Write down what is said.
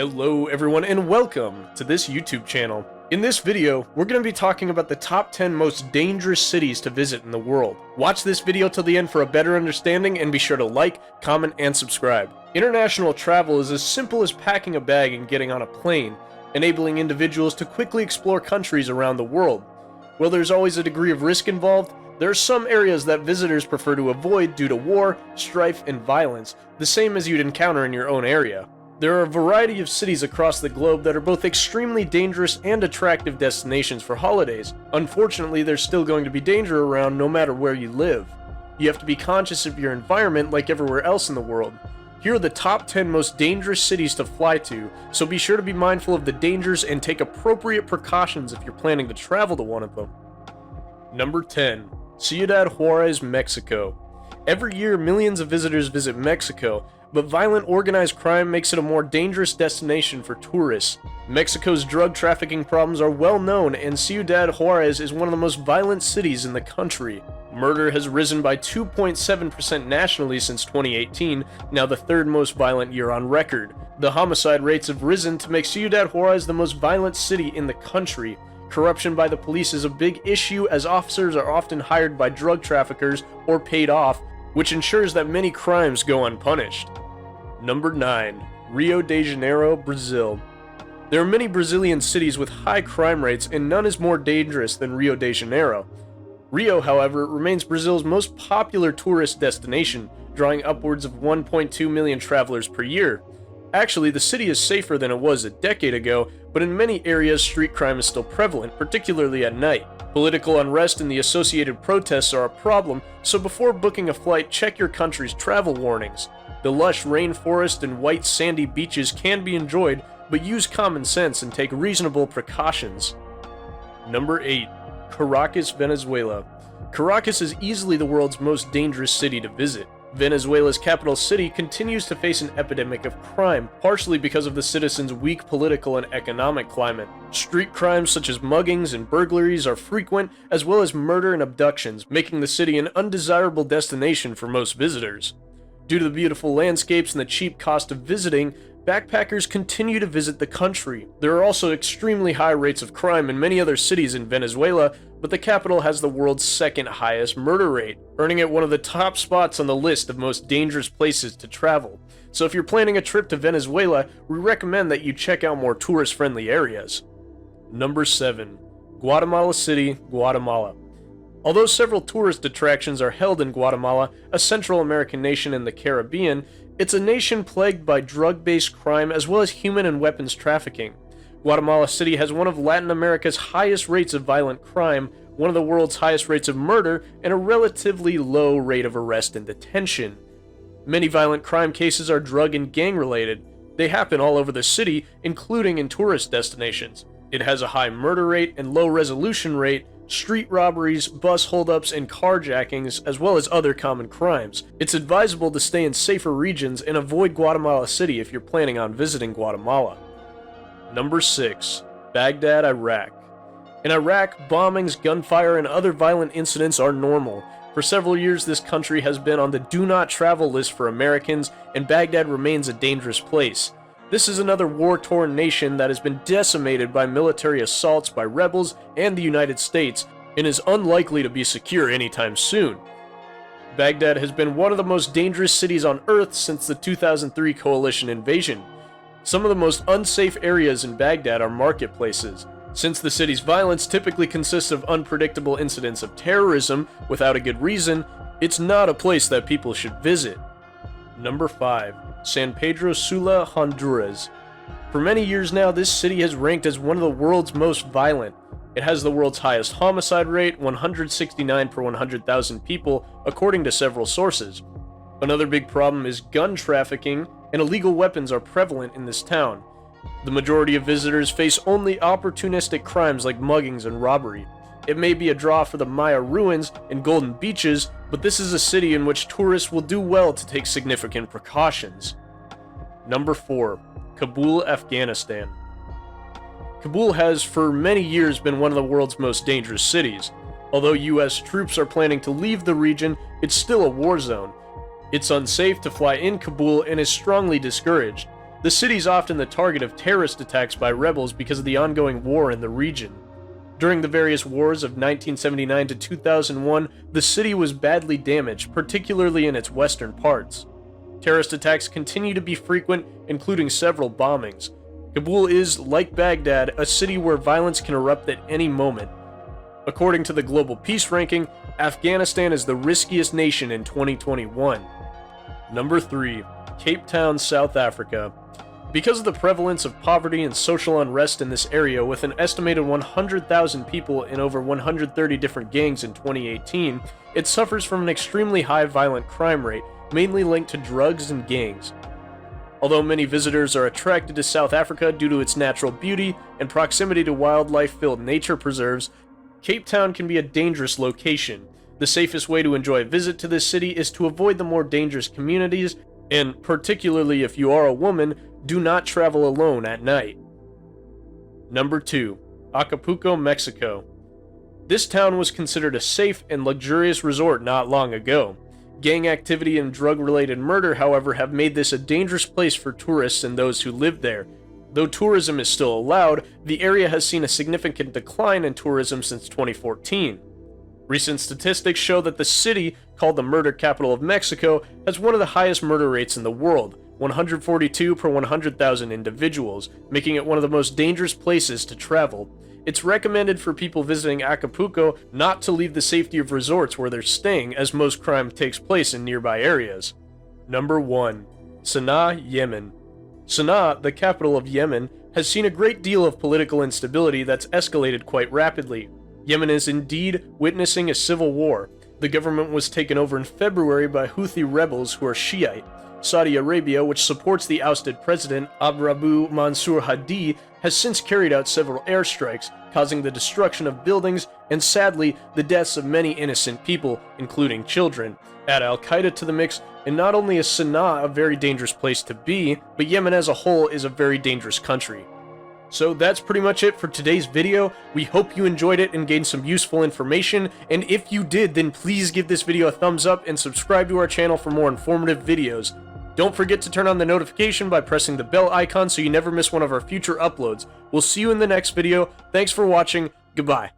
Hello everyone and welcome to this YouTube channel. In this video, we're going to be talking about the top 10 most dangerous cities to visit in the world. Watch this video till the end for a better understanding and be sure to like, comment, and subscribe. International travel is as simple as packing a bag and getting on a plane, enabling individuals to quickly explore countries around the world. While there's always a degree of risk involved, there are some areas that visitors prefer to avoid due to war, strife, and violence, the same as you'd encounter in your own area. There are a variety of cities across the globe that are both extremely dangerous and attractive destinations for holidays. Unfortunately, there's still going to be danger around no matter where you live. You have to be conscious of your environment like everywhere else in the world. Here are the top 10 most dangerous cities to fly to, so be sure to be mindful of the dangers and take appropriate precautions if you're planning to travel to one of them. Number 10. Ciudad Juarez, Mexico. Every year, millions of visitors visit Mexico, but violent organized crime makes it a more dangerous destination for tourists. Mexico's drug trafficking problems are well known, and Ciudad Juarez is one of the most violent cities in the country. Murder has risen by 2.7% nationally since 2018, now the third most violent year on record. The homicide rates have risen to make Ciudad Juarez the most violent city in the country. Corruption by the police is a big issue, as officers are often hired by drug traffickers or paid off, which ensures that many crimes go unpunished. Number 9. Rio de Janeiro, Brazil. There are many Brazilian cities with high crime rates, and none is more dangerous than Rio de Janeiro. Rio, however, remains Brazil's most popular tourist destination, drawing upwards of 1.2 million travelers per year. Actually, the city is safer than it was a decade ago, but in many areas street crime is still prevalent, particularly at night. Political unrest and the associated protests are a problem, so before booking a flight, check your country's travel warnings. The lush rainforest and white sandy beaches can be enjoyed, but use common sense and take reasonable precautions. Number 8. Caracas, Venezuela. Caracas is easily the world's most dangerous city to visit. Venezuela's capital city continues to face an epidemic of crime, partially because of the citizens' weak political and economic climate. Street crimes such as muggings and burglaries are frequent, as well as murder and abductions, making the city an undesirable destination for most visitors. Due to the beautiful landscapes and the cheap cost of visiting, backpackers continue to visit the country. There are also extremely high rates of crime in many other cities in Venezuela, but the capital has the world's second highest murder rate, earning it one of the top spots on the list of most dangerous places to travel. So if you're planning a trip to Venezuela, we recommend that you check out more tourist-friendly areas. Number 7. Guatemala City, Guatemala. Although several tourist attractions are held in Guatemala, a Central American nation in the Caribbean, it's a nation plagued by drug-based crime as well as human and weapons trafficking. Guatemala City has one of Latin America's highest rates of violent crime, one of the world's highest rates of murder, and a relatively low rate of arrest and detention. Many violent crime cases are drug and gang-related. They happen all over the city, including in tourist destinations. It has a high murder rate and low resolution rate, street robberies, bus holdups, and carjackings, as well as other common crimes. It's advisable to stay in safer regions and avoid Guatemala City if you're planning on visiting Guatemala. Number 6. Baghdad, Iraq. In Iraq, bombings, gunfire, and other violent incidents are normal. For several years, this country has been on the do not travel list for Americans, and Baghdad remains a dangerous place. This is another war-torn nation that has been decimated by military assaults by rebels and the United States, and is unlikely to be secure anytime soon. Baghdad has been one of the most dangerous cities on Earth since the 2003 coalition invasion. Some of the most unsafe areas in Baghdad are marketplaces. Since the city's violence typically consists of unpredictable incidents of terrorism without a good reason, it's not a place that people should visit. Number 5. San Pedro Sula, Honduras. For many years now, this city has ranked as one of the world's most violent. It has the world's highest homicide rate, 169 per 100,000 people, according to several sources. Another big problem is gun trafficking, and illegal weapons are prevalent in this town. The majority of visitors face only opportunistic crimes like muggings and robbery. It may be a draw for the Maya ruins and golden beaches, but this is a city in which tourists will do well to take significant precautions. Number 4. Kabul, Afghanistan. Kabul has for many years been one of the world's most dangerous cities. Although US troops are planning to leave the region, it's still a war zone. It's unsafe to fly in Kabul and is strongly discouraged. The city is often the target of terrorist attacks by rebels because of the ongoing war in the region. During the various wars of 1979 to 2001, the city was badly damaged, particularly in its western parts. Terrorist attacks continue to be frequent, including several bombings. Kabul is, like Baghdad, a city where violence can erupt at any moment. According to the Global Peace Ranking, Afghanistan is the riskiest nation in 2021. Number 3. Cape Town, South Africa. Because of the prevalence of poverty and social unrest in this area, with an estimated 100,000 people in over 130 different gangs in 2018, it suffers from an extremely high violent crime rate, mainly linked to drugs and gangs. Although many visitors are attracted to South Africa due to its natural beauty and proximity to wildlife-filled nature preserves, Cape Town can be a dangerous location. The safest way to enjoy a visit to this city is to avoid the more dangerous communities, and particularly if you are a woman, do not travel alone at night. Number 2. Acapulco, Mexico. This town was considered a safe and luxurious resort not long ago. Gang activity and drug-related murder, however, have made this a dangerous place for tourists and those who live there. Though tourism is still allowed, the area has seen a significant decline in tourism since 2014. Recent statistics show that the city, called the murder capital of Mexico, has one of the highest murder rates in the world, 142 per 100,000 individuals, making it one of the most dangerous places to travel. It's recommended for people visiting Acapulco not to leave the safety of resorts where they're staying, as most crime takes place in nearby areas. Number 1. Sana'a, Yemen. Sana'a, the capital of Yemen, has seen a great deal of political instability that's escalated quite rapidly. Yemen is indeed witnessing a civil war. The government was taken over in February by Houthi rebels who are Shiite. Saudi Arabia, which supports the ousted president Abu Mansur Hadi, has since carried out several airstrikes, causing the destruction of buildings and, sadly, the deaths of many innocent people, including children. Add Al-Qaeda to the mix, and not only is Sana'a a very dangerous place to be, but Yemen as a whole is a very dangerous country. So that's pretty much it for today's video. We hope you enjoyed it and gained some useful information, and if you did, then please give this video a thumbs up and subscribe to our channel for more informative videos. Don't forget to turn on the notification by pressing the bell icon so you never miss one of our future uploads. We'll see you in the next video. Thanks for watching. Goodbye.